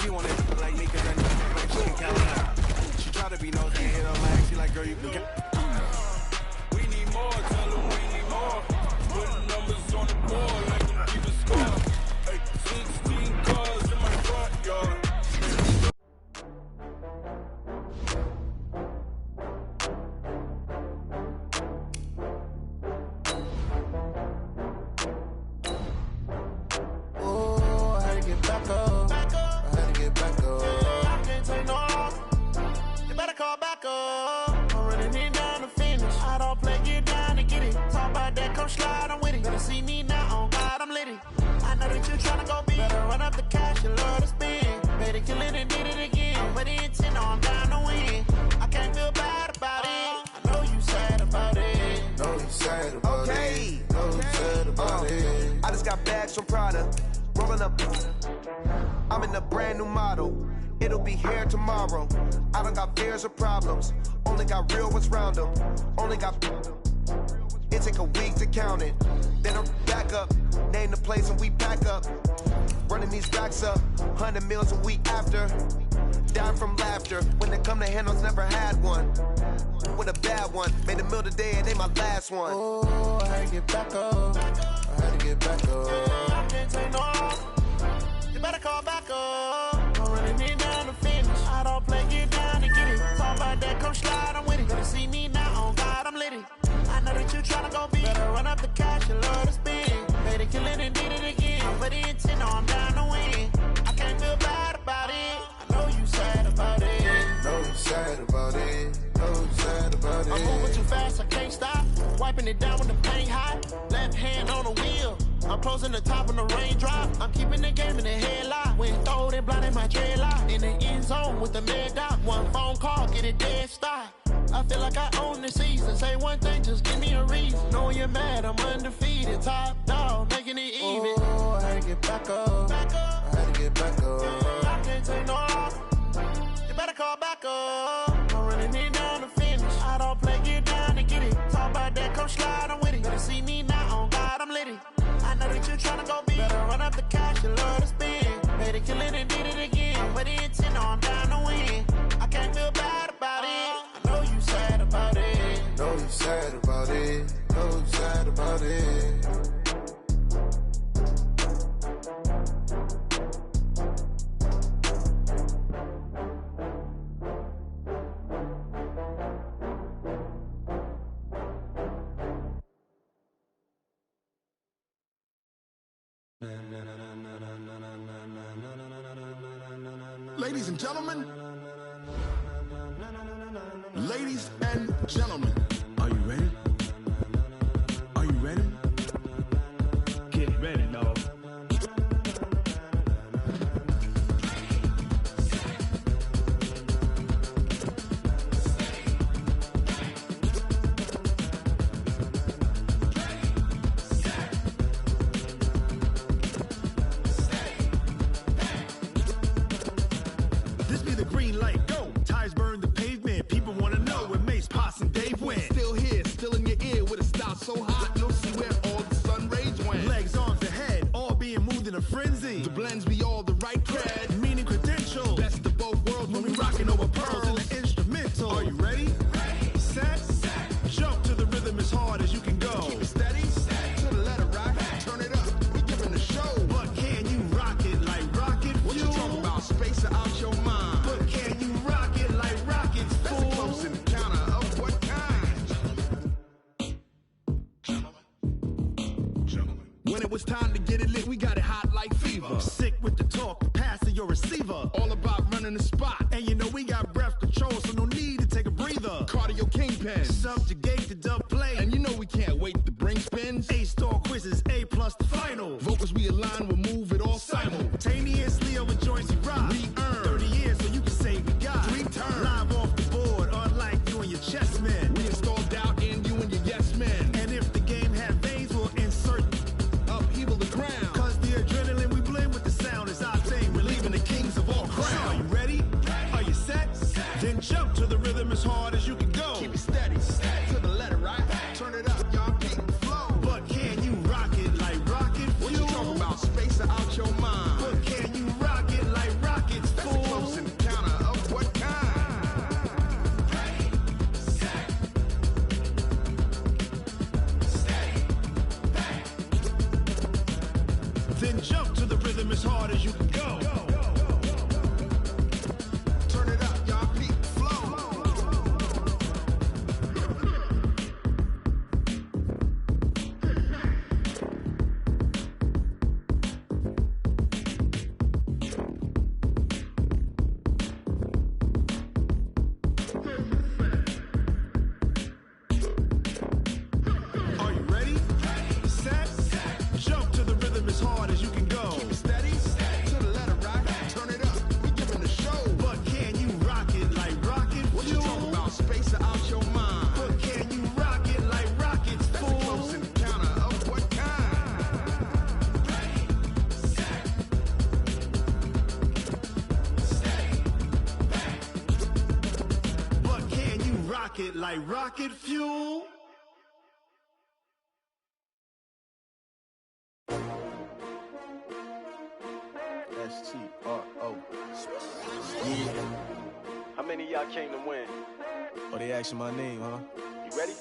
She wanted like me cause I like she in California. She try to be nosy and hit her lag. She like, girl, you can get. We need more, tell them we need more. Putting numbers on the board like them keep a score. Hey, 16 cars in my front yard. Slide, I'm with it. Better see me now, on God, I'm litty. I know that you tryna go big. Better run up the cash, you love to spend. Better kill it and did it again. I'm with the intent, I'm down to win. I can't feel bad about it. I know you sad about it. Know you sad about it. Know you sad about it. I just got bags from Prada. Rolling up. I'm in a brand new model. It'll be here tomorrow. I don't got fears or problems. Only got real ones round them. Only got. It take a week to count it. Then I'm back up. Name the place and we pack up. Running these racks up. 100 meals a week after. Dying from laughter. When they come to handles, never had one. With a bad one. Made a meal today and they my last one. Oh, I had to get back up. I had to get back up. I can't take no off. You better call back up. I'm running it down to finish. I don't play, get down to get it. Talk about that, come slide, I'm with it. Better see me now, on God, I'm litty. I know that you tryna go big. Better run up the cash, you love to spend. Better kill it and did it again. I'm with the intent, I'm down to win. I can't feel bad about it. I know you sad about it. Know you sad about it. Know you sad about it. I'm moving too fast, I can't stop. Wiping it down when the paint hot. Left hand on the wheel. I'm closing the top when the raindrop. I'm keeping the game in the headlock. When throwed and blinded my dreadlock. In the end zone with the mad dot. One phone call, get it dead stop. I feel like I own the season. Say one thing, just give me a reason. Knowing you're mad, I'm undefeated. Top dog, making it even. Oh, I had to get back up. Back up. I had to get back up. I can't take no off. You better call back up. I'm running it down to finish. I don't play, get down to get it. Talk about that, come slide, I'm with it. Better see me now, on God, I'm litty. I know that you tryna go big. Better run up the cash, you love to spend. Better kill it and did it again. I'm with the intent, I'm down to win. I can't feel bad about it. I know you sad about it. Know you sad about it. Know you sad about it. Ladies and gentlemen, ladies and gentlemen, are you ready? Are you ready? Get ready, dog. This be the green light, go. Tires burn the pavement. People want to know where Mace, Pops, and Dave went. Still here, still in your ear with a style so hot, you'll see where all the sun rays went. Legs, arms, and head, all being moved in a frenzy. The blends be all the right cred, meaning credential. Best of both worlds when we rocking over pearls in the instrumental. Are you ready? Set, jump to the rhythm as hard as you can go. Keep it steady, to the letter rock, turn it up, we giving the show. But can you rock it like rocket fuel? What you talking about, space or out your mind? But can you rock it like rockets, fool? That's a close encounter of what kind? When it was time to get it lit, we got it hot like fever. Sick with the talk, passing your receiver. All about running the spot. And you know we got breath control, so no need to take a breather. Cardio kingpin, subjugate the dub play. And you know we can't wait to bring spins. A-star quizzes, A+ the final. Vocals we align, we'll move it all simultaneously over joints we rock. We earn 30 years, so you can say we got 3 turns. Live off the board, unlike you and your chess men. We installed doubt in you and your yes men. And if the game had veins, we'll insert upheaval the ground. Cause the adrenaline we blend with the sound is our thing. We're leaving the kings of all crowns. So are you ready? Are you set? Then jump to the rhythm as hard as you can go. Keep it steady, to the left. rocket like rocket fuel. S-T-R-O. Yeah. How many of y'all came to win? Oh, they asking my name, huh? You ready?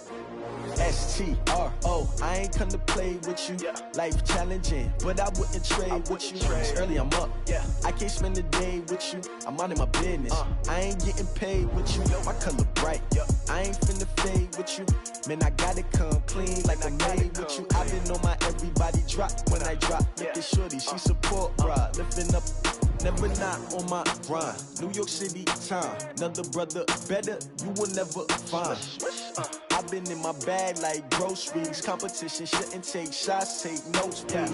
S-T-R-O. I ain't come to play with you. Life challenging, but I wouldn't trade with you. It's early, I'm up. I can't spend the day with you. I'm out in my business. I ain't getting paid with you. My color bright. I ain't finna fade with you. Man, I gotta come clean like I made with you. I've been on my everybody drop when I drop. Look at shorty, she support, bruh. Lifting up. Never not on my grind. New York City time. Another brother better, you will never find. I've been in my bag like groceries. Competition shouldn't take shots, take notes, please.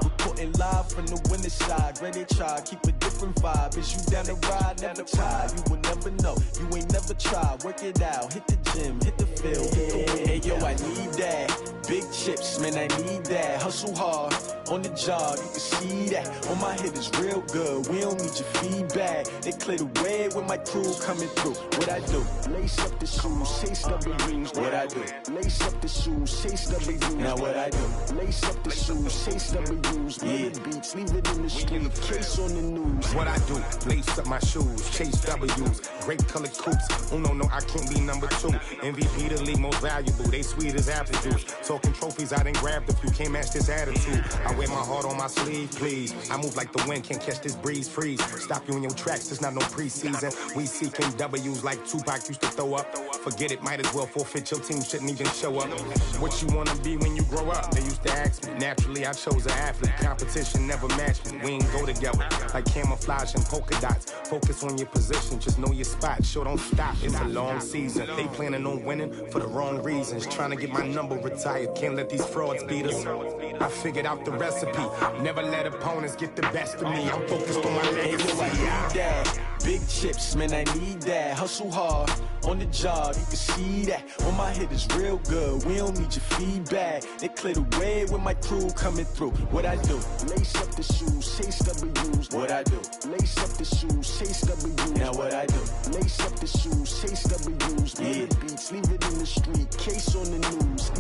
Reporting live from the winning side. Ready to try, keep a different vibe. Is you down the ride, never tired. You will never know, you ain't never tried. Work it out, hit the gym, hit the field, hit the wind. Hey yo, I need that. Big chips, man, I need that. Hustle hard, on the job, you can see that. On my hit is real good, we don't need your feedback. They clear the way with my crew coming through. What I do? Lace up the shoes, chase W's. What I do? Lace up the shoes, chase W's. Now what I do? Lace up the shoes, chase W's. Yeah. Beats, leave it in the street, case on the news. What I do? Lace up my shoes, chase W's. Great colored coops. Oh no, I can't be number 2. MVP the league most valuable. They sweet as apple juice. Talking trophies, I done grabbed a few. Can't match this attitude. I wear my heart on my sleeve, please. I move like the wind, can't catch this breeze, freeze. Stop you in your tracks, there's not no preseason. We seeking W's like Tupac used to throw up. Forget it, might as well forfeit, your team shouldn't even show up. What you wanna be when you grow up? They used to ask me. Naturally, I chose an athlete. Competition never matched me. We ain't go together like camouflage and polka dots. Focus on your position, just know your spot. Sure, don't stop, it's a long season. They planning on winning for the wrong reasons. Trying to get my number retired, can't let these frauds beat us. I figured out the recipe. Never let opponents get the best of me. I'm focused on my legacy. Big chips, man, I need that. Hustle hard, on the job, you can see that. On my hit is real good, we don't need your feedback. They clear the way with my crew coming through. What I do? Lace up the shoes, chase W's. What I do? Lace up the shoes, chase W's. Now what I do? Lace up the shoes, chase W's. Yeah. Beats, leave it in the street, case on the news.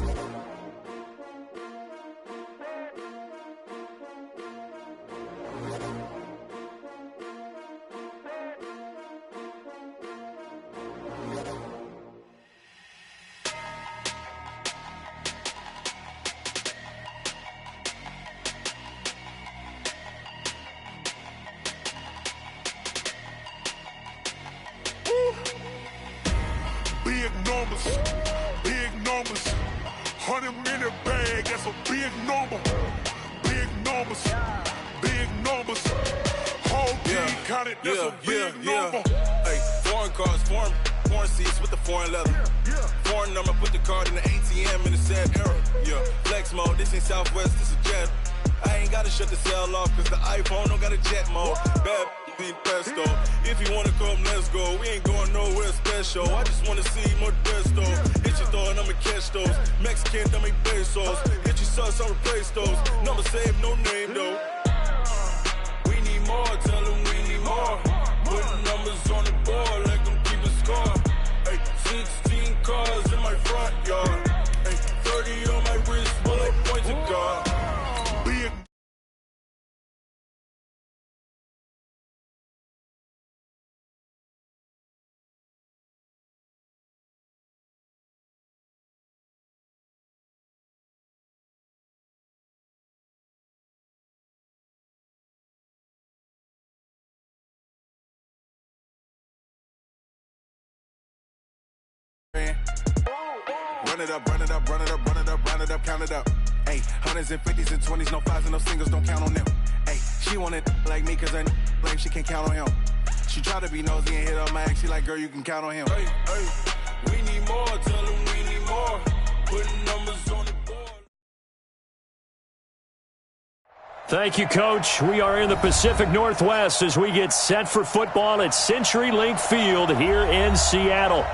Big numbers, 100 in the bag, that's a big number. Big numbers, whole team counted, that's a big number. Hey, foreign cars, foreign seats with the foreign leather. Foreign number, put the card in the ATM in the sad era. Flex mode, this ain't Southwest, this is jet. I ain't gotta shut the cell off, cause the iPhone don't got a jet mode. Bad being pesto. If you wanna come, let's go. We ain't going nowhere special. I just wanna see Modesto. Hit your thought, I'ma catch those. Mexican, I make pesos. Hit your sus, I'll replace those. Number saved, no name though. We need more, tell them we need more. Putting numbers on the board like I'm keeping score. Hey, 16 cars in my front yard. Hey, 30 on my wrist while I point to God. Run it up, count it up. Hey, hundreds and 50s and 20s, no 5s and no singles, don't count on them. Hey, she want it like me, cause her like she can't count on him. She try to be nosy and hit up my ex, she like, girl, you can count on him. Hey, we need more, tell them we need more. Putting numbers on the board. Thank you, Coach. We are in the Pacific Northwest as we get set for football at CenturyLink Field here in Seattle.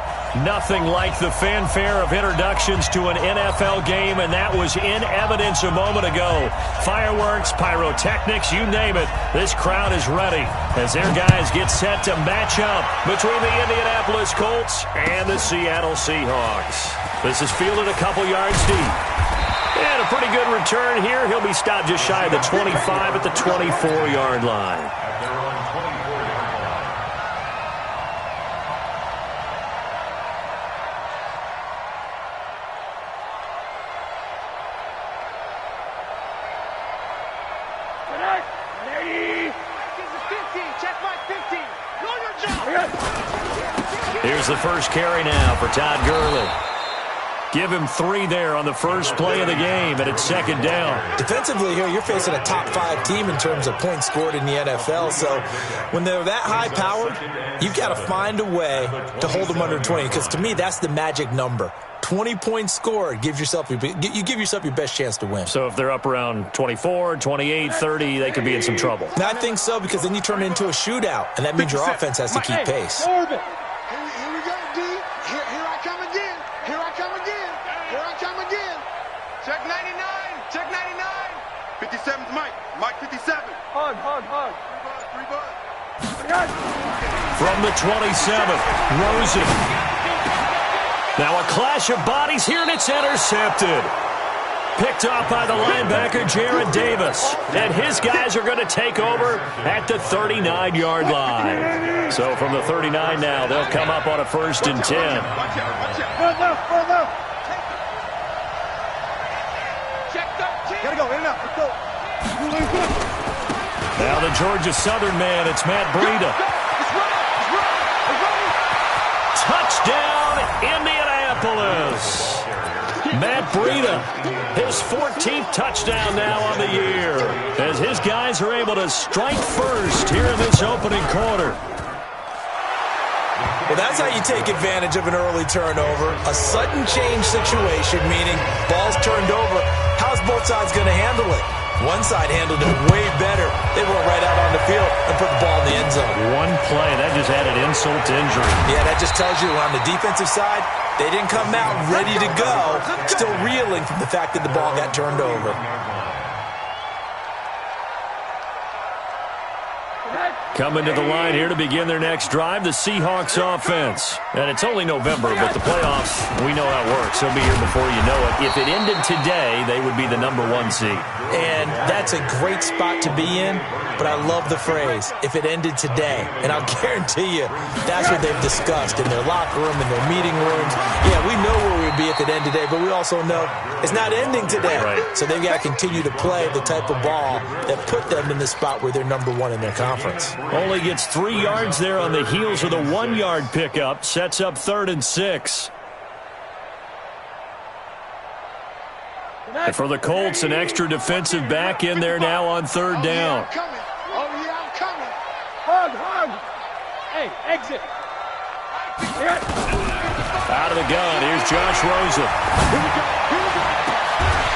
Nothing like the fanfare of introductions to an NFL game, and that was in evidence a moment ago. Fireworks, pyrotechnics, you name it. This crowd is ready as their guys get set to match up between the Indianapolis Colts and the Seattle Seahawks. This is fielded a couple yards deep. And a pretty good return here. He'll be stopped just shy of the 25 at the 24-yard line. Here's the first carry now for Todd Gurley. Give him 3 there on the first play of the game, and it's second down. Defensively here, you're facing a top-5 team in terms of points scored in the NFL. So when they're that high-powered, you've got to find a way to hold them under 20, because to me, that's the magic number. 20 points scored, you give yourself your best chance to win. So if they're up around 24, 28, 30, they could be in some trouble. And I think so, because then you turn it into a shootout, and that means your offense has to keep pace. Here we go, D. Here I come again. Here I come again. Here I come again. Check 99. Check 99. 57's Mike. Mike 57. Hug. 3 bucks. From the 27th, Rosen. Now a clash of bodies here, and it's intercepted. Picked off by the linebacker, Jared Davis. And his guys are going to take over at the 39-yard line. So from the 39 now, they'll come up on a 1st and 10. Watch out. Check 13. Gotta go, in and out. Let's go. Now the Georgia Southern man, it's Matt Breida. Touchdown, Indianapolis. Matt Breida, his 14th touchdown now on the year, as his guys are able to strike first here in this opening quarter. Well, that's how you take advantage of an early turnover. A sudden change situation, meaning ball's turned over. How's both sides going to handle it? One side handled it way better. They went right out on the field and put the ball in the end zone. One play, that just added insult to injury. Yeah, that just tells you on the defensive side, they didn't come out ready to go, still reeling from the fact that the ball got turned over. Coming to the line here to begin their next drive, the Seahawks offense. And it's only November, but the playoffs, we know how it works. They'll be here before you know it. If it ended today, they would be the number 1 seed. And that's a great spot to be in, but I love the phrase, if it ended today. And I'll guarantee you, that's what they've discussed in their locker room, in their meeting rooms. Yeah, we know where we'd be if it ended today, but we also know it's not ending today. Right. So they've got to continue to play the type of ball that put them in the spot where they're number 1 in their conference. Only gets 3 yards there on the heels of the 1-yard pickup. Sets up 3rd and 6. And for the Colts, an extra defensive back in there now on 3rd down. I'm coming. Hug. Hey, exit. Out of the gun, here's Josh Rosen.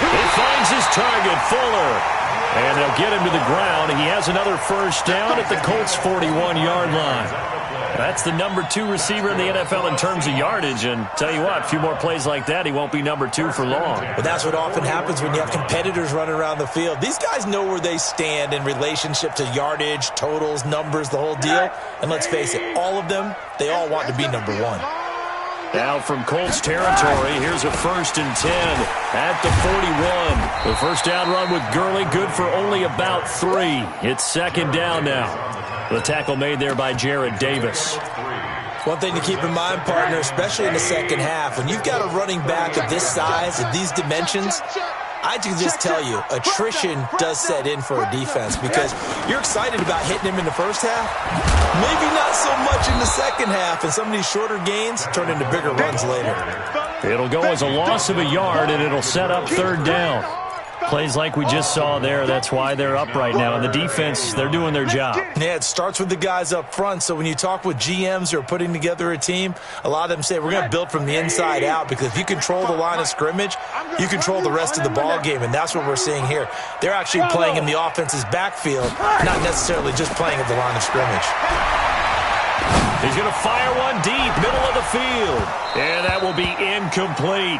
He finds his target, Fuller. And they'll get him to the ground. He has another 1st down at the Colts' 41-yard line. That's the number 2 receiver in the NFL in terms of yardage. And tell you what, a few more plays like that, he won't be number 2 for long. But that's what often happens when you have competitors running around the field. These guys know where they stand in relationship to yardage, totals, numbers, the whole deal. And let's face it, all of them, they all want to be number 1. Now from Colts territory, here's a 1st and 10 at the 41. The first down run with Gurley, good for only about 3. It's 2nd down now. The tackle made there by Jared Davis. One thing to keep in mind, partner, especially in the second half, when you've got a running back of this size and these dimensions, I can just tell you, attrition does set in for a defense because you're excited about hitting him in the first half. Maybe not so much in the second half, and some of these shorter gains turn into bigger runs later. It'll go as a loss of a yard, and it'll set up 3rd down. Plays like we just saw there, that's why they're up right now. And the defense, they're doing their job. Yeah, it starts with the guys up front. So when you talk with GMs who are putting together a team, a lot of them say, we're going to build from the inside out, because if you control the line of scrimmage, you control the rest of the ball game, and that's what we're seeing here. They're actually playing in the offense's backfield, not necessarily just playing at the line of scrimmage. He's going to fire one deep, middle of the field. And that will be incomplete.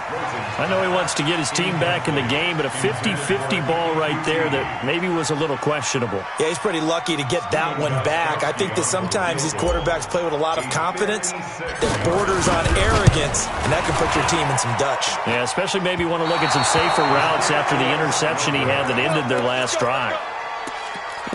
I know he wants to get his team back in the game, but a 50-50 ball right there that maybe was a little questionable. Yeah, he's pretty lucky to get that one back. I think that sometimes these quarterbacks play with a lot of confidence that borders on arrogance, and that can put your team in some Dutch. Yeah, especially maybe want to look at some safer routes after the interception he had that ended their last drive.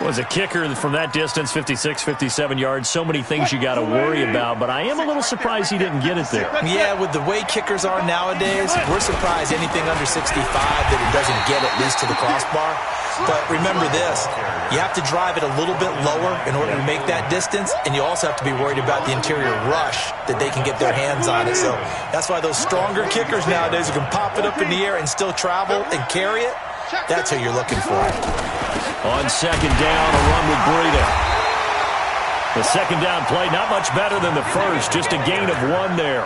Was a kicker from that distance, 56, 57 yards. So many things you got to worry about, but I am a little surprised he didn't get it there. Yeah, with the way kickers are nowadays, we're surprised anything under 65 that it doesn't get at least to the crossbar. But remember this, you have to drive it a little bit lower in order to make that distance, and you also have to be worried about the interior rush that they can get their hands on it. So that's why those stronger kickers nowadays who can pop it up in the air and still travel and carry it, that's who you're looking for. On second down, a run with Breida. The second down play, not much better than the first, just a gain of 1 there.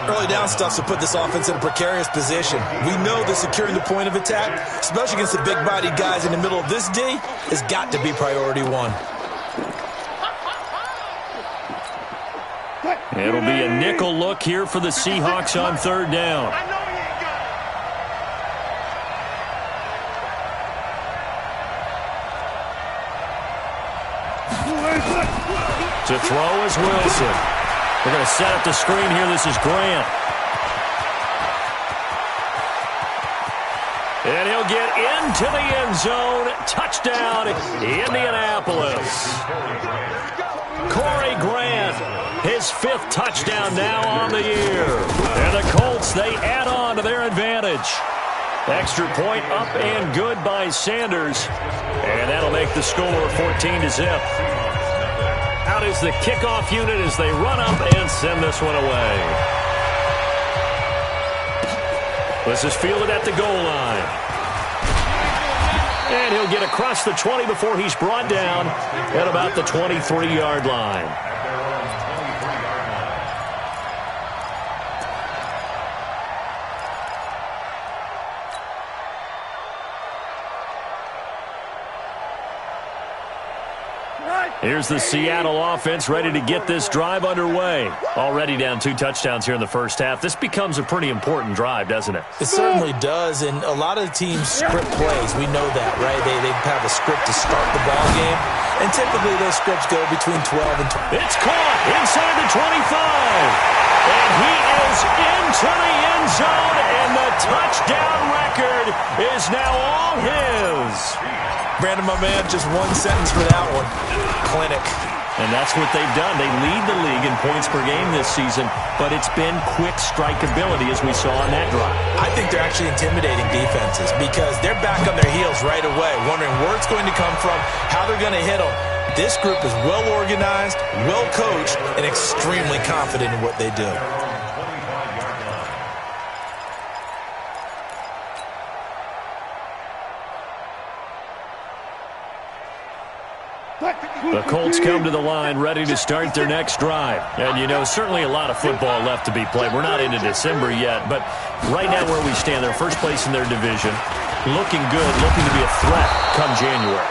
Early down stuff to put this offense in a precarious position. We know that securing the point of attack, especially against the big-bodied guys in the middle of this D, has got to be priority 1. It'll be a nickel look here for the Seahawks on third down. To throw is Wilson. They're going to set up the screen here. This is Grant. And he'll get into the end zone. Touchdown, Indianapolis. Corey Grant, his 5th touchdown now on the year. And the Colts, they add on to their advantage. Extra point up and good by Sanders. And that'll make the score 14-0. Out is the kickoff unit as they run up and send this one away. This is fielded at the goal line. And he'll get across the 20 before he's brought down at about the 23-yard line. Here's the Seattle offense ready to get this drive underway. Already down 2 touchdowns here in the first half. This becomes a pretty important drive, doesn't it? It certainly does, and a lot of teams script plays. We know that, right? They have a script to start the ball game, and typically those scripts go between 12 and 20. It's caught inside the 25, and he is into the end zone, and the touchdown record is now all his. Brandon, my man, just 1 sentence for that one. Clinic. And that's what they've done. They lead the league in points per game this season, but it's been quick strikeability as we saw on that drive. I think they're actually intimidating defenses because they're back on their heels right away, wondering where it's going to come from, how they're going to hit them. This group is well organized, well coached, and extremely confident in what they do. The Colts come to the line ready to start their next drive. And, you know, certainly a lot of football left to be played. We're not into December yet, but right now where we stand, they're first place in their division, looking good, looking to be a threat come January.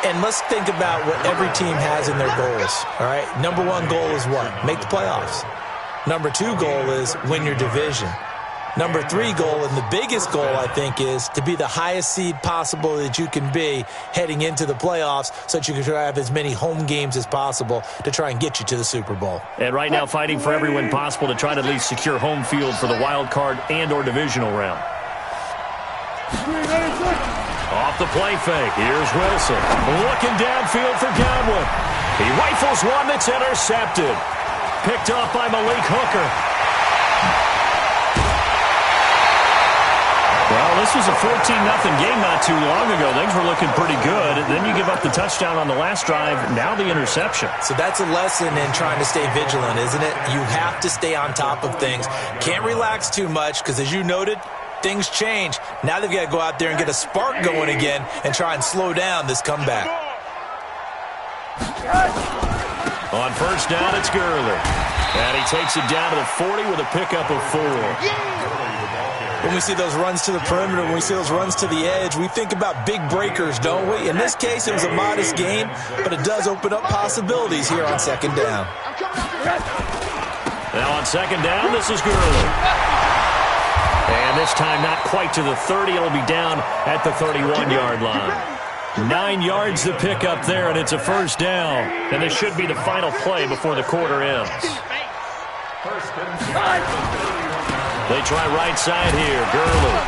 And let's think about what every team has in their goals, all right? Number 1 goal is what? Make the playoffs. Number 2 goal is win your division. Number 3 goal, and the biggest goal, I think, is to be the highest seed possible that you can be heading into the playoffs so that you can have as many home games as possible to try and get you to the Super Bowl. And right now fighting for every win possible to try to at least secure home field for the wild card and or divisional round. Off the play fake, here's Wilson. Looking downfield for Godwin. He rifles one that's intercepted. Picked off by Malik Hooker. Well, this was a 14-0 game not too long ago. Things were looking pretty good. Then you give up the touchdown on the last drive. Now the interception. So that's a lesson in trying to stay vigilant, isn't it? You have to stay on top of things. Can't relax too much because, as you noted, things change. Now they've got to go out there and get a spark going again and try and slow down this comeback. On first down, it's Gurley. And he takes it down to the 40 with a pickup of 4. When we see those runs to the perimeter, when we see those runs to the edge, we think about big breakers, don't we? In this case, it was a modest gain, but it does open up possibilities here on second down. Now on second down, this is Gurley. And this time not quite to the 30. It'll be down at the 31-yard line. 9 yards to pick up there, and it's a first down. And this should be the final play before the quarter ends. They try right side here, Gurley.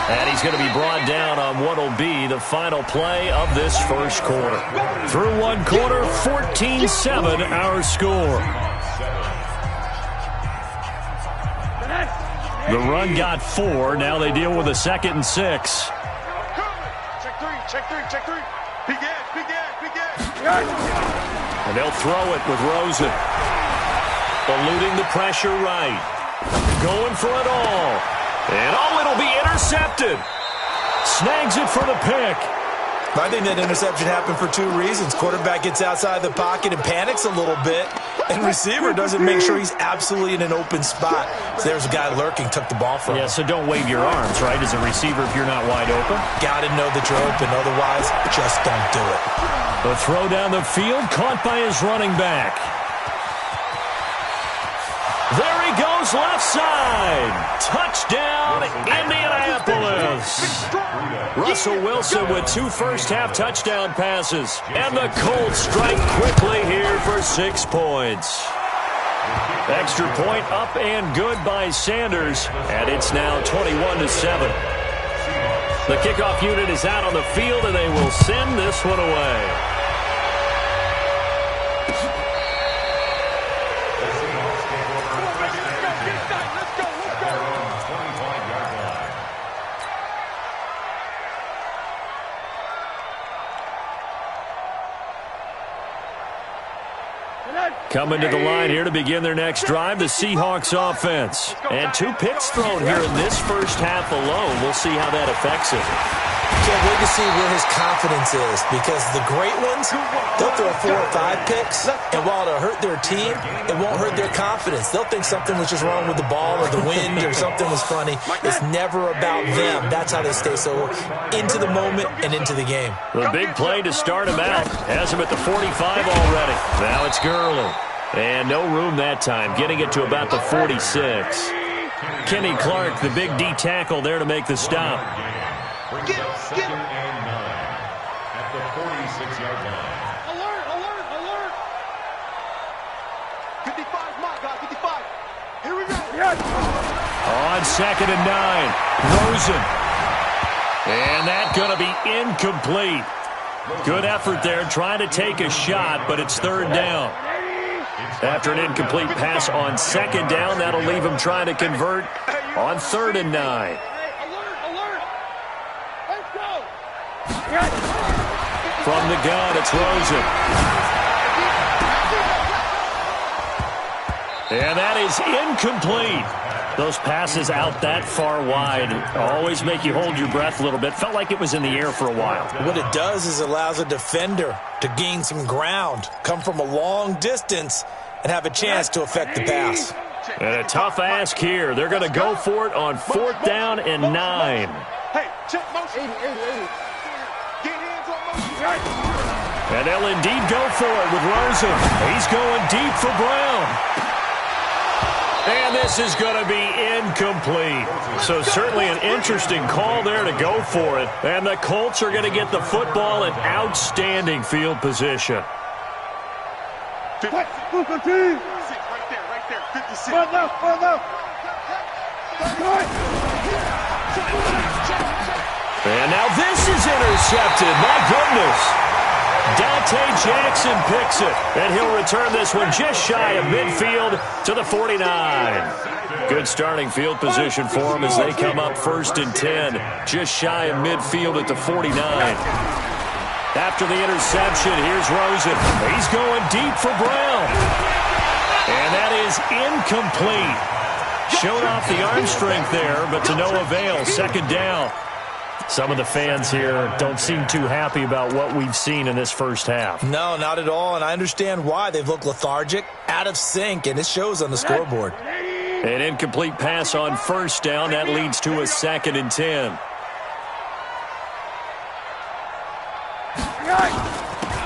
And he's going to be brought down on what will be the final play of this first quarter. Through one quarter, 14-7 our score. The run got 4. Now they deal with a 2nd and 6. Check three. Big edge. And they'll throw it with Rosen. Eluding the pressure right. Going for it all. And it'll be intercepted. Snags it for the pick. I think that interception happened for 2 reasons. Quarterback gets outside the pocket and panics a little bit, and receiver doesn't make sure he's absolutely in an open spot. So there's a guy lurking, took the ball from him. Yeah, so don't wave your arms, right, as a receiver if you're not wide open. Got to know that you're open, otherwise just don't do it. The throw down the field, caught by his running back. There he goes, left side. Touchdown, Indianapolis. Russell Wilson with 2 first-half touchdown passes. And the Colts strike quickly here for 6 points. Extra point up and good by Sanders. And it's now 21-7. The kickoff unit is out on the field, and they will send this one away. Coming to the line here to begin their next drive, the Seahawks offense. And 2 picks thrown here in this first half alone. We'll see how that affects it. Can't wait to see where his confidence is, because the great ones, they'll throw 4 or 5 picks, and while it'll hurt their team, it won't hurt their confidence. They'll think something was just wrong with the ball or the wind or something was funny. It's never about them. That's how they stay so into the moment and into the game. The big play to start him out. Has him at the 45 already. Now it's Gurley. And no room that time, getting it to about the 46. Kenny Clark, the big D tackle there to make the stop. Get. At the 46-yard line. Alert. 55, my God, 55. Here we go. On 2nd and 9, Rosen. And that's going to be incomplete. Good effort there, trying to take a shot, but it's 3rd down. After an incomplete pass on 2nd down, that'll leave him trying to convert on 3rd and 9. From the gun, it's Rosen. And that is incomplete. Those passes out that far wide always make you hold your breath a little bit. Felt like it was in the air for a while. What it does is allows a defender to gain some ground, come from a long distance, and have a chance to affect the pass. And a tough ask here. They're going to go for it on 4th down and 9. Hey, check motion. 80. Get hands on motion. And they'll indeed go for it with Rosen. He's going deep for Brown. And this is going to be incomplete. So certainly an interesting call there to go for it. And the Colts are going to get the football in outstanding field position. 56. Right there. 56. Run left. And now this is intercepted. My goodness. Dante Jackson picks it, and he'll return this one just shy of midfield to the 49. Good starting field position for him as they come up 1st and 10, just shy of midfield at the 49. After the interception, here's Rosen. He's going deep for Brown. And that is incomplete. Showed off the arm strength there, but to no avail. 2nd down. Some of the fans here don't seem too happy about what we've seen in this first half. No, not at all, and I understand why. They've looked lethargic, out of sync, and it shows on the scoreboard. An incomplete pass on first down. That leads to a 2nd and 10.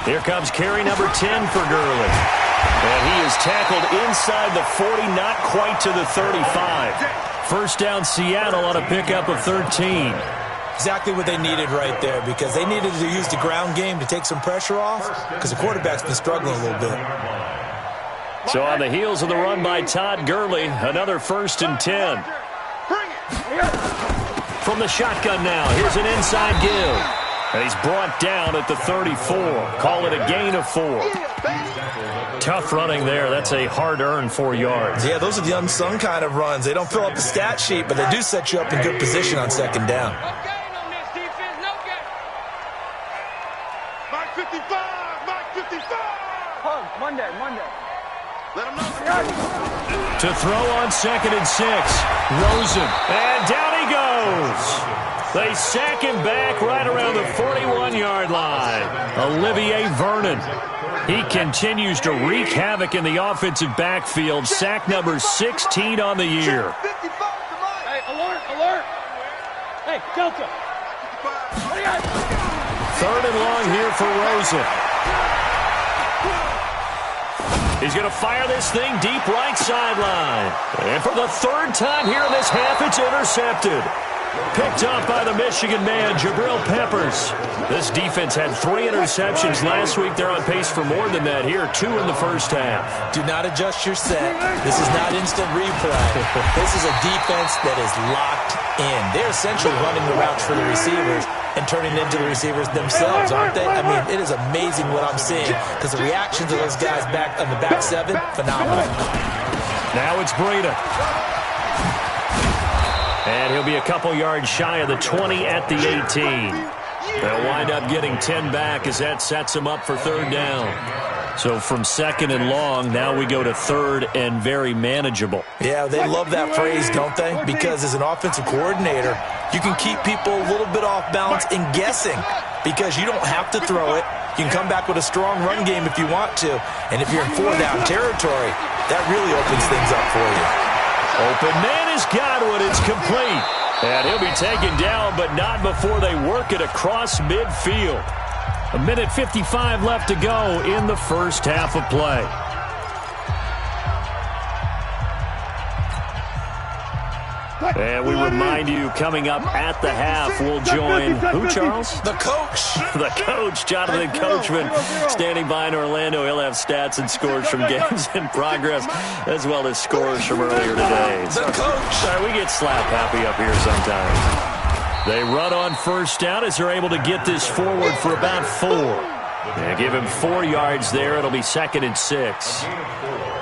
Here comes carry number 10 for Gurley. And he is tackled inside the 40, not quite to the 35. First down Seattle on a pickup of 13. Exactly what they needed right there, because they needed to use the ground game to take some pressure off, because the quarterback's been struggling a little bit. So on the heels of the run by Todd Gurley, another 1st and 10. From the shotgun now, here's an inside give. And he's brought down at the 34. Call it a gain of 4. Tough running there. That's a hard-earned 4 yards. Yeah, those are the unsung kind of runs. They don't fill up the stat sheet, but they do set you up in good position on 2nd down. Mike 55! Mike 55! Monday. Let him know. To throw on 2nd and 6. Rosen. And down he goes. They sack him back right around the 41-yard line. Olivier Vernon. He continues to wreak havoc in the offensive backfield. Sack number 16 on the year. Hey, alert! Hey, Delta! 3rd and long here for Rosen. He's going to fire this thing deep right sideline. And for the 3rd time here in this half, it's intercepted. Picked up by the Michigan man, Jabril Peppers. This defense had 3 interceptions last week. They're on pace for more than that here, 2 in the first half. Do not adjust your set. This is not instant replay. This is a defense that is locked in. They're essentially running the routes for the receivers and turning into the receivers themselves, aren't they? I mean, it is amazing what I'm seeing, because the reactions of those guys back on the back 7, phenomenal. Now it's Breida. And he'll be a couple yards shy of the 20 at the 18. They'll wind up getting 10 back as that sets him up for 3rd down. So from 2nd and long, now we go to 3rd and very manageable. Yeah, they love that phrase, don't they? Because as an offensive coordinator, you can keep people a little bit off balance and guessing, because you don't have to throw it. You can come back with a strong run game if you want to. And if you're in 4-down territory, that really opens things up for you. Open man is Godwin. It's complete. And he'll be taken down, but not before they work it across midfield. 1:55 left to go in the first half of play. And we remind you, coming up at the half, we'll join who, Charles? The coach. The coach, Jonathan Coachman, standing by in Orlando. He'll have stats and scores from games in progress, as well as scores from earlier today. The coach. Sorry, we get slap happy up here sometimes. They run on 1st down as they're able to get this forward for about 4. Yeah, give him 4 yards there. It'll be 2nd and 6.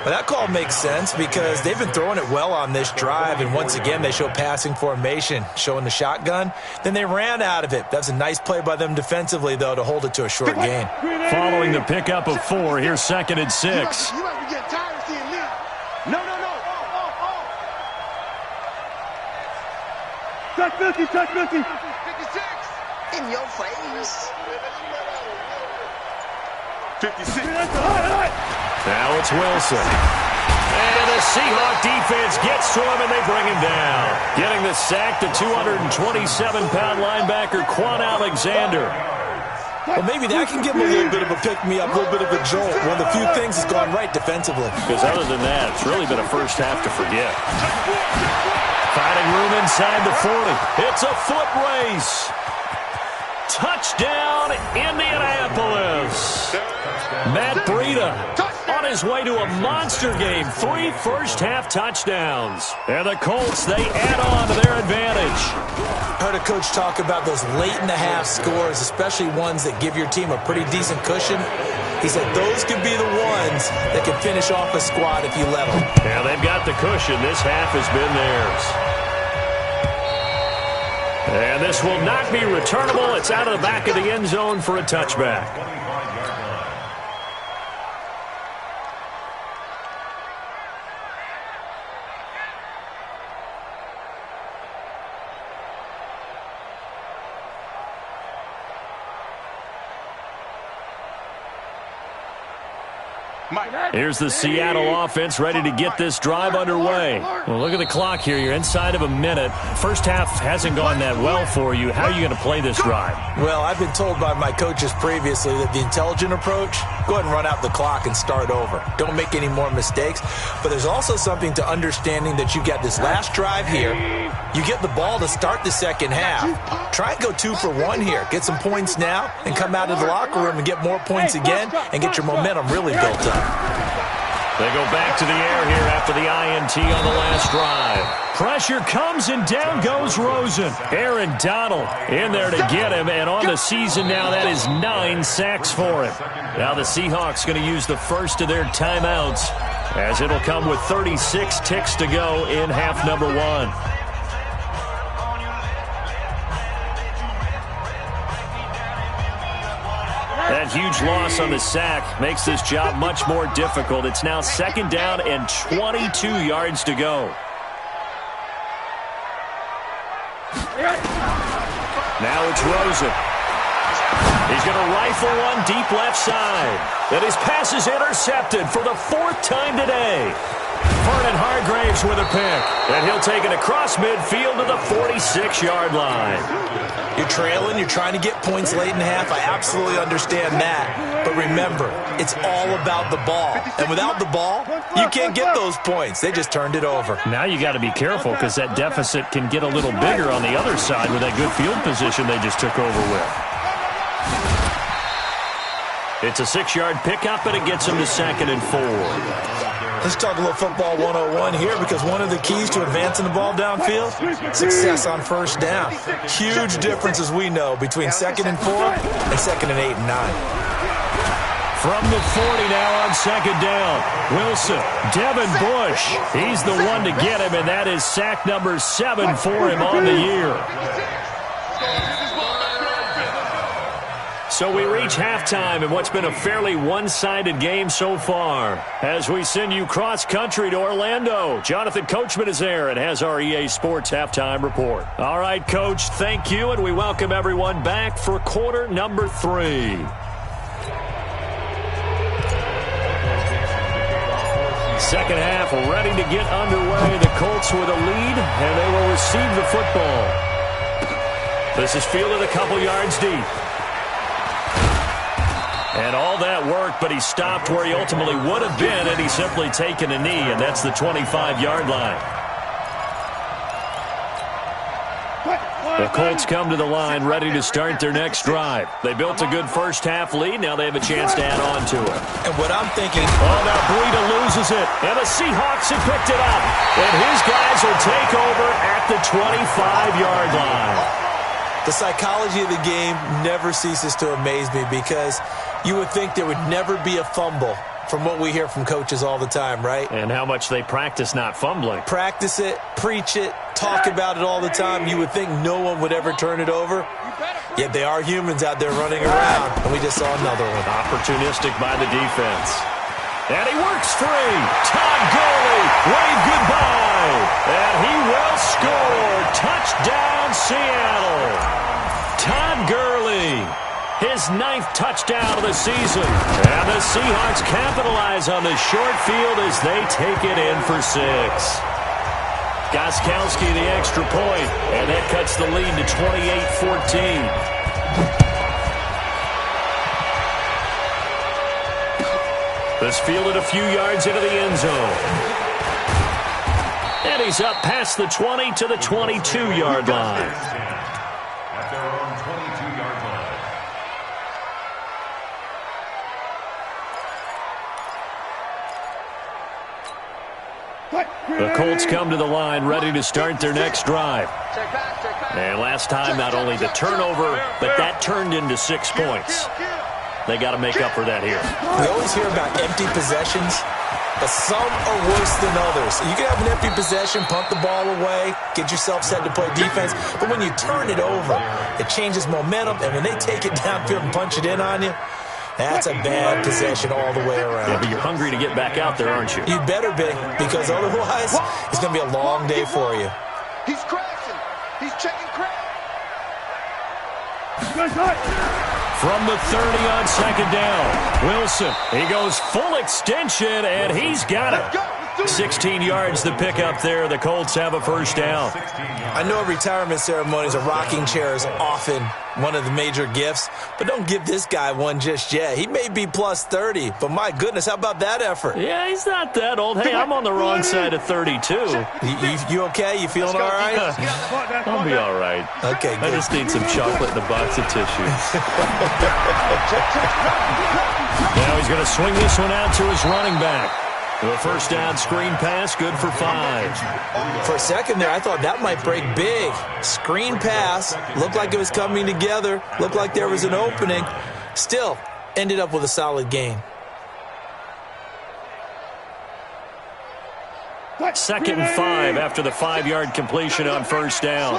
Well, that call makes sense because they've been throwing it well on this drive, and once again they show passing formation, showing the shotgun. Then they ran out of it. That's a nice play by them defensively, though, to hold it to a short gain. Following the pickup of 4, here's 2nd and 6. You might be getting tired of seeing me. No. Check 50. 56. In your face. 56. Now it's Wilson. And the Seahawk defense gets to him, and they bring him down. Getting the sack, the 227-pound linebacker, Quan Alexander. Well, maybe that can give him a little bit of a pick-me-up, a little bit of a jolt. One of the few things that's gone right defensively. Because other than that, it's really been a first half to forget. Finding room inside the 40. It's a foot race. Touchdown, Indianapolis. Matt Breida on his way to a monster game. 3 first-half touchdowns. And the Colts, they add on to their advantage. Heard a coach talk about those late-in-the-half scores, especially ones that give your team a pretty decent cushion. He said those could be the ones that can finish off a squad if you let them. Yeah, they've got the cushion. This half has been theirs. And this will not be returnable. It's out of the back of the end zone for a touchback. Here's the Seattle offense ready to get this drive underway. Well, look at the clock here. You're inside of a minute. First half hasn't gone that well for you. How are you going to play this drive? Well, I've been told by my coaches previously that the intelligent approach, go ahead and run out the clock and start over. Don't make any more mistakes. But there's also something to understanding that you got this last drive here. You get the ball to start the second half. Try and go 2 for 1 here. Get some points now and come out of the locker room and get more points again and get your momentum really built up. They go back to the air here after the INT on the last drive. Pressure comes and down goes Rosen. Aaron Donald in there to get him, and on the season now that is 9 sacks for him. Now the Seahawks going to use the first of their timeouts as it'll come with 36 ticks to go in half number 1. That huge loss on the sack makes this job much more difficult. It's now 2nd down and 22 yards to go. Now it's Rosen. He's going to rifle one deep left side. Then his pass is intercepted for the 4th time today. Vernon Hargraves with a pick. And he'll take it across midfield to the 46-yard line. You're trailing, you're trying to get points late in half. I absolutely understand that. But remember, it's all about the ball. And without the ball, you can't get those points. They just turned it over. Now you got to be careful because that deficit can get a little bigger on the other side with that good field position they just took over with. It's a 6-yard pickup, and it gets him to 2nd and 4. Let's talk a little football 101 here, because one of the keys to advancing the ball downfield, success on first down. Huge difference, as we know, between 2nd and 4 and 2nd and 8 and 9. From the 40 now on 2nd down. Wilson, Devin Bush. He's the one to get him, and that is sack number 7 for him on the year. So we reach halftime in what's been a fairly one-sided game so far. As we send you cross-country to Orlando, Jonathan Coachman is there and has our EA Sports halftime report. All right, Coach, thank you, and we welcome everyone back for quarter number 3. Second half ready to get underway. The Colts with a lead, and they will receive the football. This is fielded a couple yards deep. And all that work, but he stopped where he ultimately would have been had he simply taken a knee, and that's the 25-yard line. The Colts come to the line ready to start their next drive. They built a good first-half lead. Now they have a chance to add on to it. And what I'm thinking... Oh, now Breida loses it, and the Seahawks have picked it up. And his guys will take over at the 25-yard line. The psychology of the game never ceases to amaze me, because you would think there would never be a fumble from what we hear from coaches all the time, right? And how much they practice not fumbling. Practice it, preach it, talk about it all the time. You would think no one would ever turn it over. Yet they are humans out there running around, and we just saw another one. Opportunistic by the defense. And he works free. Todd Gurley, wave goodbye. And he will score. Touchdown, Seattle. Todd Gurley, his 9th touchdown of the season. And the Seahawks capitalize on the short field as they take it in for 6. Gostkowski the extra point, and that cuts the lead to 28-14. This fielded a few yards into the end zone. And he's up past the 20 to the 22-yard line. At their own 22-yard line. The Colts come to the line ready to start their next drive. And last time, not only the turnover, but that turned into 6 points. They got to make up for that here. We always hear about empty possessions, but some are worse than others. You can have an empty possession, punt the ball away, get yourself set to play defense, but when you turn it over, it changes momentum, and when they take it downfield and punch it in on you, that's a bad possession all the way around. Yeah, but you're hungry to get back out there, aren't you? You better be, because otherwise, it's going to be a long day for you. He's crashing. He's checking crash. from the 30 on second down. Wilson, he goes full extension, and he's got it. 16 yards the pickup there. The Colts have a first down. I know at retirement ceremonies, a rocking chair is often one of the major gifts, but don't give this guy one just yet. He may be plus 30, but my goodness, how about that effort? Yeah, he's not that old. Hey, I'm on the wrong side of 32. You okay? You feeling all right? I'll be all right. Okay, good. I just need some chocolate and a box of tissues. Now he's going to swing this one out to his running back. The first down screen pass, good for 5. For a second there, I thought that might break big. Screen pass, looked like it was coming together, looked like there was an opening. Still, ended up with a solid gain. Second and 5 after the 5-yard completion on first down.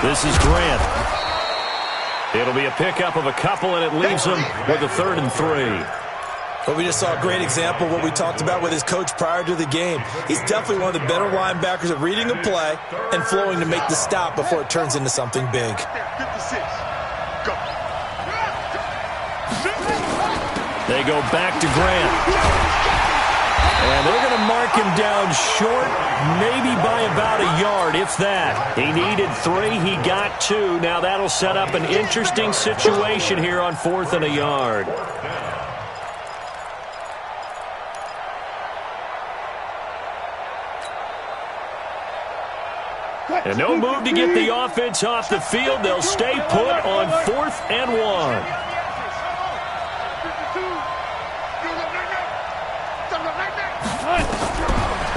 This is Grant. It'll be a pickup of a couple, and it leaves him with a 3rd and 3. But we just saw a great example of what we talked about with his coach prior to the game. He's definitely one of the better linebackers at reading a play and flowing to make the stop before it turns into something big. They go back to Grant. And they're going to mark him down short, maybe by about a yard, if that. He needed 3. He got 2. Now that'll set up an interesting situation here on 4th and a yard. And no move to get the offense off the field. They'll stay put on 4th and 1.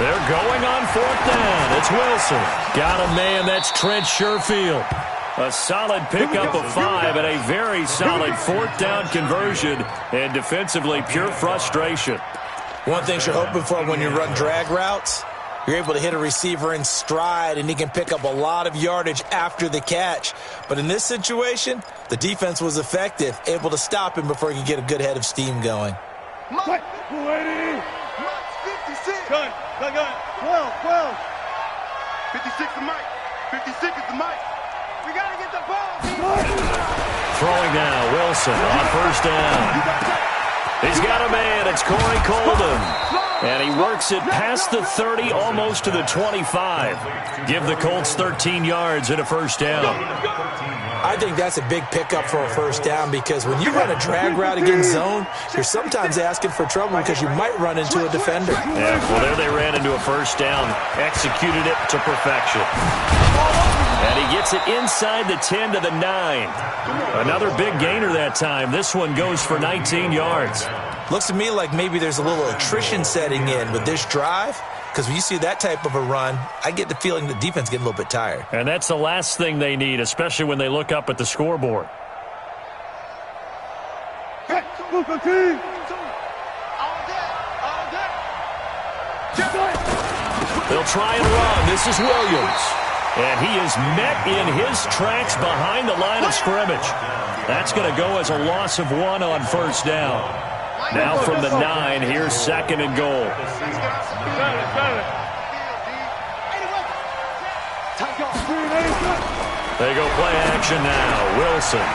They're going on 4th down. It's Wilson. Got a man. That's Trent Sherfield. A solid pickup of 5 and a very solid 4th down conversion. And defensively, pure frustration. One thing you're hoping for when you run drag routes, you're able to hit a receiver in stride, and he can pick up a lot of yardage after the catch. But in this situation, the defense was effective, able to stop him before he could get a good head of steam going. Mike, 56. Gun. 12. 56 is Mike. 56 is the Mike. We got to get the ball. Throwing now, Wilson on first down. He's got a man. It's Corey Colden. And he works it past the 30, almost to the 25. Give the Colts 13 yards and a first down. I think that's a big pickup for a first down, because when you run a drag route against zone, you're sometimes asking for trouble because you might run into a defender. Yeah, well, there they ran into a first down. Executed it to perfection. And he gets it inside the 10 to the 9. Another big gainer that time. This one goes for 19 yards. Looks to me like maybe there's a little attrition setting in with this drive, because when you see that type of a run, I get the feeling the defense getting a little bit tired. And that's the last thing they need, especially when they look up at the scoreboard. They'll try and run. This is Williams. And he is met in his tracks behind the line of scrimmage. That's going to go as a loss of 1 on first down. Now from the 9, here's 2nd and goal. They go play action now. Wilson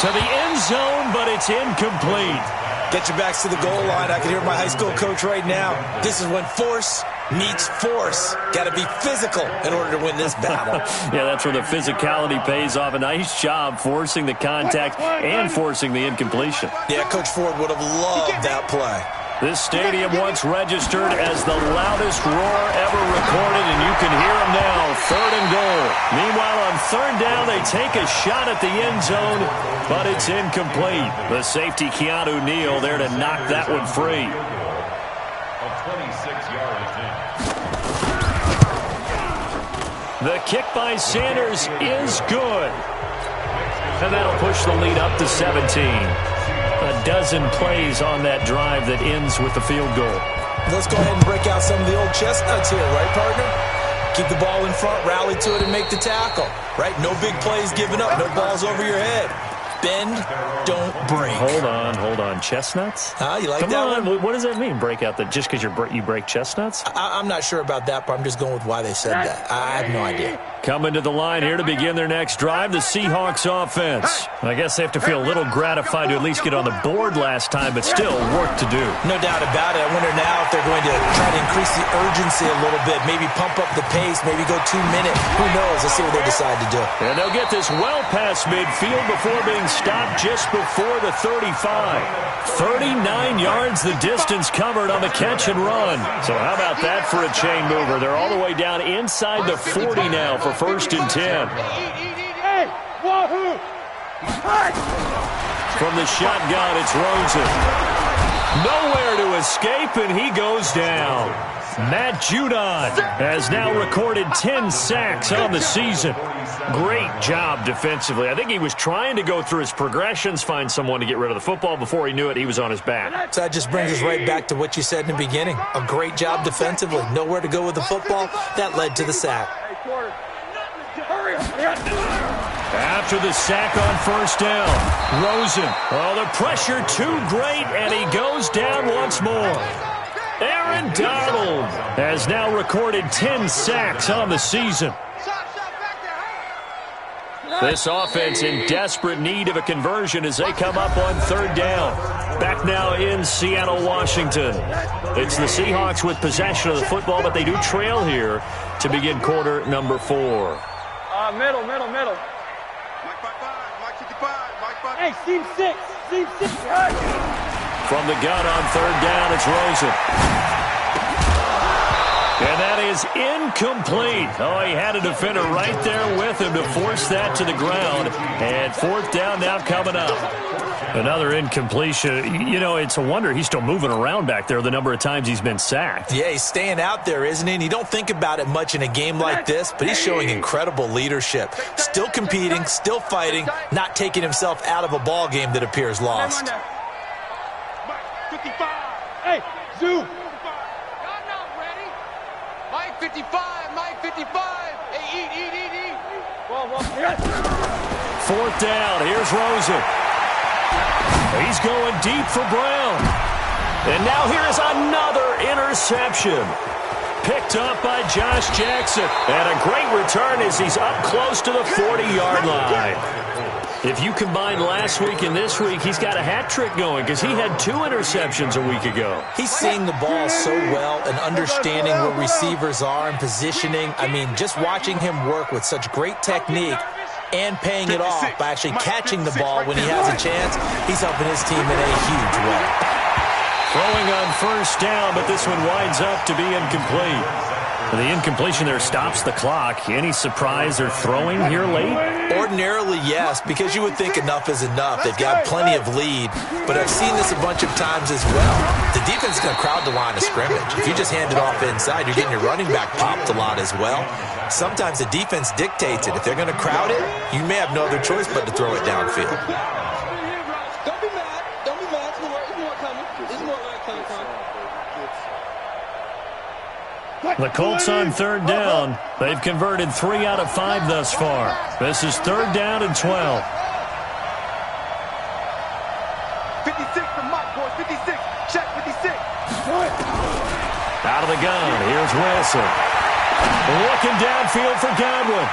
to the end zone, but it's incomplete. Get your backs to the goal line. I can hear my high school coach right now. This is when force meets force. Got to be physical in order to win this battle. Yeah, that's where the physicality pays off. A nice job forcing the contact and forcing the incompletion. Yeah, Coach Ford would have loved that play. This stadium once registered as the loudest roar ever recorded, and you can hear them now. 3rd and goal. Meanwhile, on 3rd down, they take a shot at the end zone, but it's incomplete. The safety, Keanu Neal, there to knock that one free. A 26-yard attempt. The kick by Sanders is good. And that'll push the lead up to 17. A dozen plays on that drive that ends with the field goal. Let's go ahead and break out some of the old chestnuts here, right, partner? Keep the ball in front, rally to it, and make the tackle, right? No big plays given up, no balls over your head. Bend, don't break. Hold on. Chestnuts? You like that one? What does that mean, break out? That just because you break chestnuts? I'm not sure about that, but I'm just going with why they said that. I have no idea. Coming to the line here to begin their next drive, the Seahawks offense. I guess they have to feel a little gratified to at least get on the board last time, but still work to do. No doubt about it. I wonder now if they're going to try to increase the urgency a little bit, maybe pump up the pace, maybe go 2 minutes. Who knows? Let's see what they decide to do. And they'll get this well past midfield before being stopped just before the 35. 39 yards the distance covered on the catch and run. So how about that for a chain mover? They're all the way down inside the 40 now for 1st and 10. From the shotgun, it's Rosen. Nowhere to escape, and he goes down. Matt Judon has now recorded 10 sacks on the season. Great job defensively. I think he was trying to go through his progressions, find someone to get rid of the football. Before he knew it, he was on his back. So that just brings us right back to what you said in the beginning. A great job defensively. Nowhere to go with the football. That led to the sack. After the sack on 1st down, Rosen. Oh, the pressure too great, and he goes down once more. Aaron Donald has now recorded 10 sacks on the season. This offense in desperate need of a conversion as they come up on 3rd down. Back now in Seattle, Washington. It's the Seahawks with possession of the football, but they do trail here to begin quarter number 4. Middle. Mike 55, Mike 55. Hey, seam 6. From the gun on 3rd down, it's Rosen. And that is incomplete. Oh, he had a defender right there with him to force that to the ground. And 4th down now coming up. Another incompletion. You know, it's a wonder he's still moving around back there the number of times he's been sacked. Yeah, he's staying out there, isn't he? And you don't think about it much in a game like this, but he's showing incredible leadership. Still competing, still fighting, not taking himself out of a ball game that appears lost. 55. Hey, Zoo. Y'all not ready. Mike 55. Hey, eat. Well, 4th down. Here's Rosen. He's going deep for Brown. And now here is another interception. Picked up by Josh Jackson. And a great return as he's up close to the 40-yard line. If you combine last week and this week, he's got a hat trick going because he had 2 interceptions a week ago. He's seeing the ball so well and understanding where receivers are and positioning. I mean, just watching him work with such great technique and paying it off by actually catching the ball when he has a chance, he's helping his team in a huge way. Throwing on 1st down, but this one winds up to be incomplete. The incompletion there stops the clock. Any surprise they're throwing here late? Ordinarily, yes, because you would think enough is enough. They've got plenty of lead, but I've seen this a bunch of times as well. The defense is going to crowd the line of scrimmage. If you just hand it off inside, you're getting your running back popped a lot as well. Sometimes the defense dictates it. If they're going to crowd it, you may have no other choice but to throw it downfield. Don't be mad. There's more coming. The Colts on 3rd down. They've converted 3 out of 5 thus far. This is 3rd down and 12. 56 from Mike, boys. 56. Check 56. Out of the gun. Here's Wilson. Looking downfield for Godwin.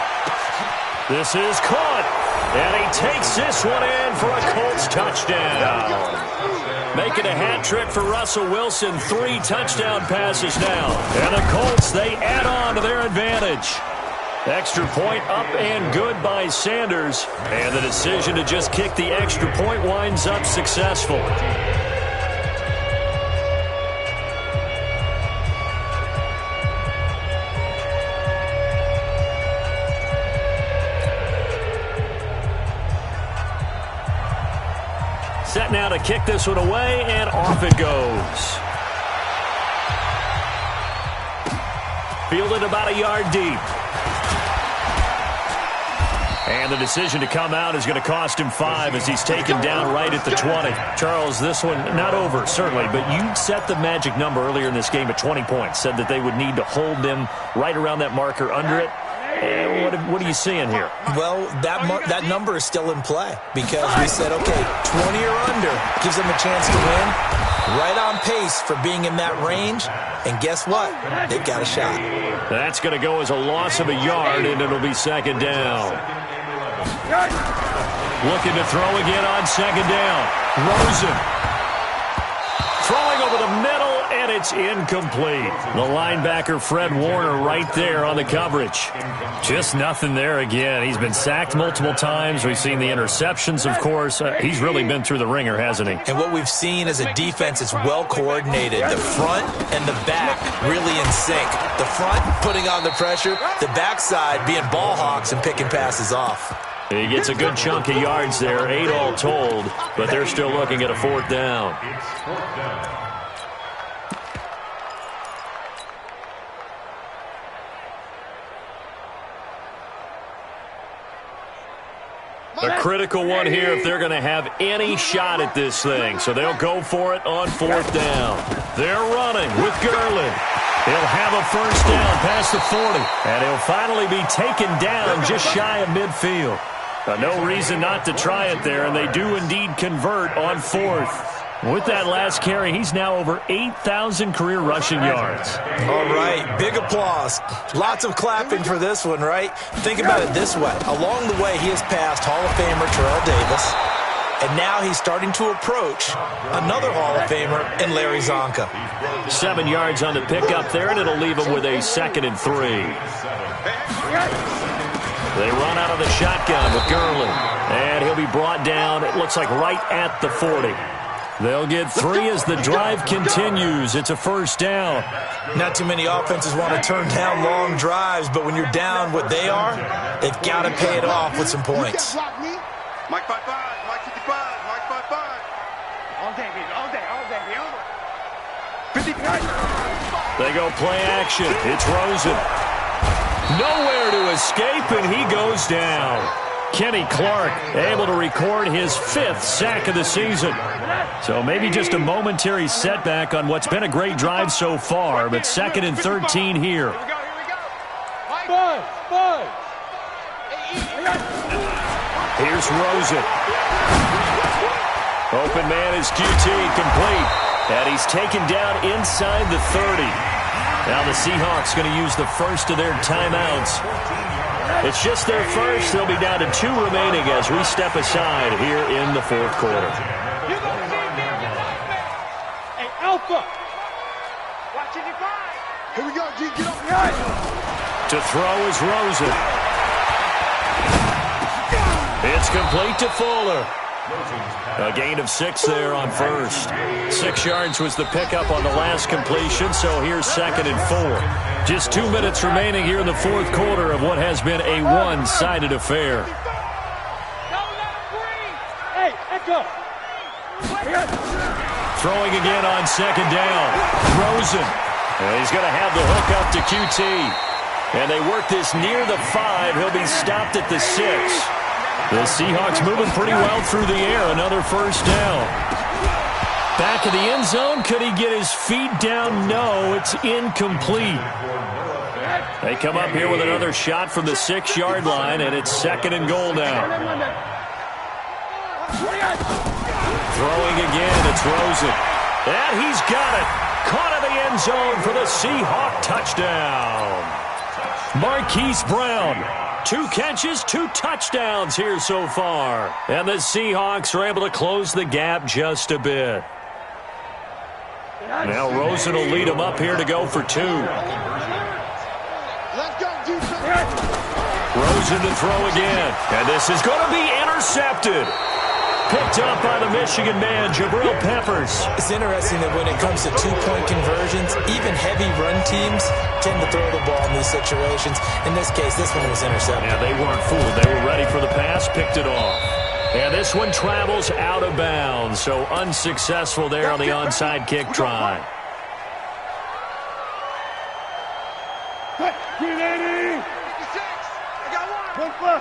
This is caught. And he takes this one in for a Colts touchdown. Making a hat trick for Russell Wilson. 3 touchdown passes now. And the Colts, they add on to their advantage. Extra point up and good by Sanders. And the decision to just kick the extra point winds up successful. Set now to kick this one away, and off it goes. Fielded about a yard deep. And the decision to come out is going to cost him 5 as he's taken down right at the 20. Charles, this one not over, certainly, but you set the magic number earlier in this game at 20 points. Said that they would need to hold them right around that marker under it. What are you seeing here? Well, that number is still in play because we said, okay, 20 or under gives them a chance to win. Right on pace for being in that range. And guess what? They've got a shot. That's going to go as a loss of a yard, and it'll be second down. Looking to throw again on second down. Rosen. Throwing over the middle, and it's incomplete. The linebacker, Fred Warner, right there on the coverage. Just nothing there again. He's been sacked multiple times. We've seen the interceptions, of course. He's really been through the ringer, hasn't he? And what we've seen is a defense that's well coordinated. The front and the back really in sync. The front putting on the pressure, the backside being ball hawks and picking passes off. He gets a good chunk of yards there, 8 all told, but they're still looking at a fourth down. It's fourth down. A critical one here if they're going to have any shot at this thing. So they'll go for it on fourth down. They're running with Gurley. He'll have a first down past the 40. And he'll finally be taken down just shy of midfield. No reason not to try it there, and they do indeed convert on fourth. With that last carry, he's now over 8,000 career rushing yards. All right, big applause. Lots of clapping for this one, right? Think about it this way. Along the way, he has passed Hall of Famer Trill Davis, and now he's starting to approach another Hall of Famer in Larry Zonka. 7 yards on the pickup there, and it'll leave him with a 2nd and 3. They run out of the shotgun with Gurley, and he'll be brought down, it looks like, right at the 40. They'll get 3 as the drive continues. It's a first down. Not too many offenses want to turn down long drives, but when you're down what they are, they've got to pay it off with some points. Mike 5-5, Mike 55, Mike 5-5. All day, baby, all day, all day, all day. 55. They go play action. It's Rosen. Nowhere to escape, and he goes down. Kenny Clark able to record his 5th sack of the season. So maybe just a momentary setback on what's been a great drive so far, but 2nd and 13 here. Here's Rosen. Open man is QT, complete. And he's taken down inside the 30. Now the Seahawks going to use the first of their timeouts. It's just their first. They'll be down to 2 remaining as we step aside here in the fourth quarter. Hey, Alpha. Watching you five. Here we go, G. Get up behind. To throw is Rosen. It's complete to Fuller. A gain of 6 there on first. 6 yards was the pickup on the last completion, so here's 2nd and 4. Just 2 minutes remaining here in the fourth quarter of what has been a one-sided affair. Hey, Echo. Throwing again on 2nd down. Rosen. And he's going to have the hook up to QT. And they work this near the 5. He'll be stopped at the 6. The Seahawks moving pretty well through the air. Another first down. Back of the end zone. Could he get his feet down? No, it's incomplete. They come up here with another shot from the 6-yard line, and it's 2nd and goal now. Throwing again, it's Rosen. And he's got it. Caught in the end zone for the Seahawk touchdown. Marquise Brown. 2 catches, 2 touchdowns here so far. And the Seahawks are able to close the gap just a bit. Now Rosen will lead them up here to go for 2. Rosen to throw again. And this is going to be intercepted. Picked up by the Michigan man, Jabril Peppers. It's interesting that when it comes to 2-point conversions, even heavy run teams tend to throw the ball in these situations. In this case, this one was intercepted. Yeah, they weren't fooled. They were ready for the pass, picked it off. And this one travels out of bounds, so unsuccessful there on the onside kick try.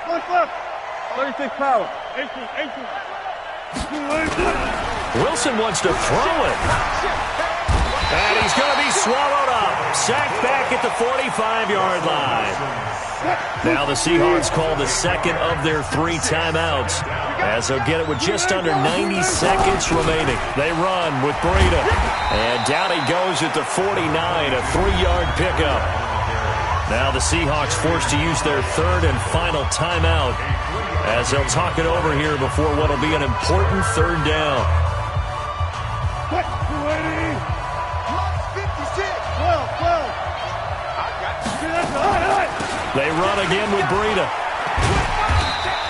One left. 36 power. 18. Wilson wants to throw it. And he's going to be swallowed up. Sacked back at the 45-yard line. Now the Seahawks call the second of their 3 timeouts, as they'll get it with just under 90 seconds remaining. They run with Breida, and down he goes at the 49, a 3-yard pickup. Now the Seahawks forced to use their 3rd and final timeout, as they'll talk it over here before what will be an important 3rd down. They run again with Breida.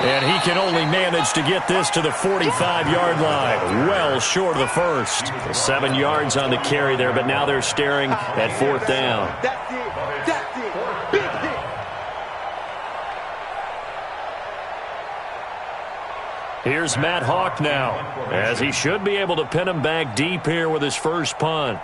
And he can only manage to get this to the 45-yard line. Well short of the first. 7 yards on the carry there, but now they're staring at 4th down. That's it. That's it. Big hit. Here's Matt Hawk now, as he should be able to pin him back deep here with his first punt.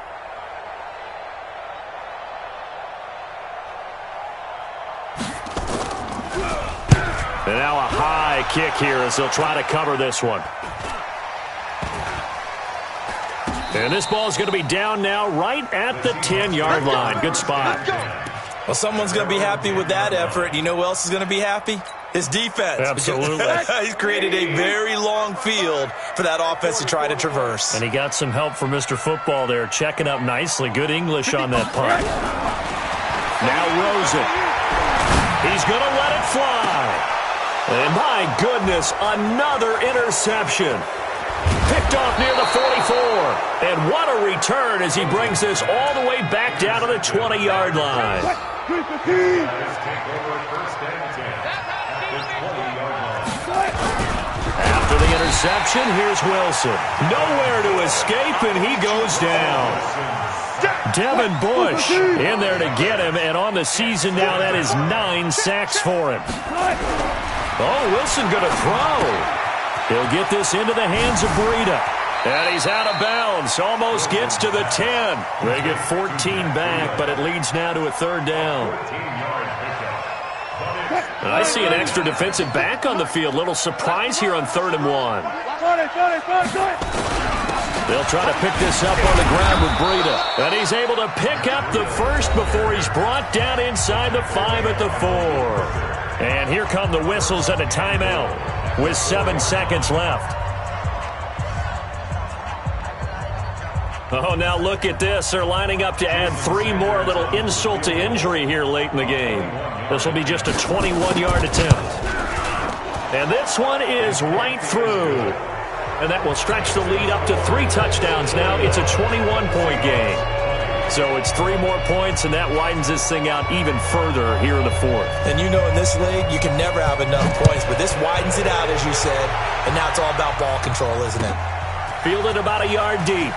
And now a high kick here as they'll try to cover this one. And this ball is going to be down now right at the 10-yard line. Good spot. Well, someone's going to be happy with that effort. You know who else is going to be happy? His defense. Absolutely. He's created a very long field for that offense to try to traverse. And he got some help from Mr. Football there, checking up nicely. Good English on that punt. Now Rosen. He's going to let it fly. And my goodness, another interception. Picked off near the 44. And what a return as he brings this all the way back down to the 20-yard line. After the interception, here's Wilson. Nowhere to escape, and he goes down. Devin Bush in there to get him, and on the season now, that is 9 sacks for him. Oh, Wilson going to throw. He'll get this into the hands of Breida. And he's out of bounds. Almost gets to the 10. They get 14 back, but it leads now to a 3rd down. And I see an extra defensive back on the field. Little surprise here on 3rd and 1. They'll try to pick this up on the ground with Breida. And he's able to pick up the first before he's brought down inside the 5 at the 4. And here come the whistles and a timeout with 7 seconds left. Oh, now look at this. They're lining up to add 3 more, little insult to injury here late in the game. This will be just a 21-yard attempt. And this one is right through. And that will stretch the lead up to 3 touchdowns now. It's a 21-point game. So it's 3 more points, and that widens this thing out even further here in the 4th. And you know in this league, you can never have enough points, but this widens it out, as you said, and now it's all about ball control, isn't it? Fielded about a yard deep.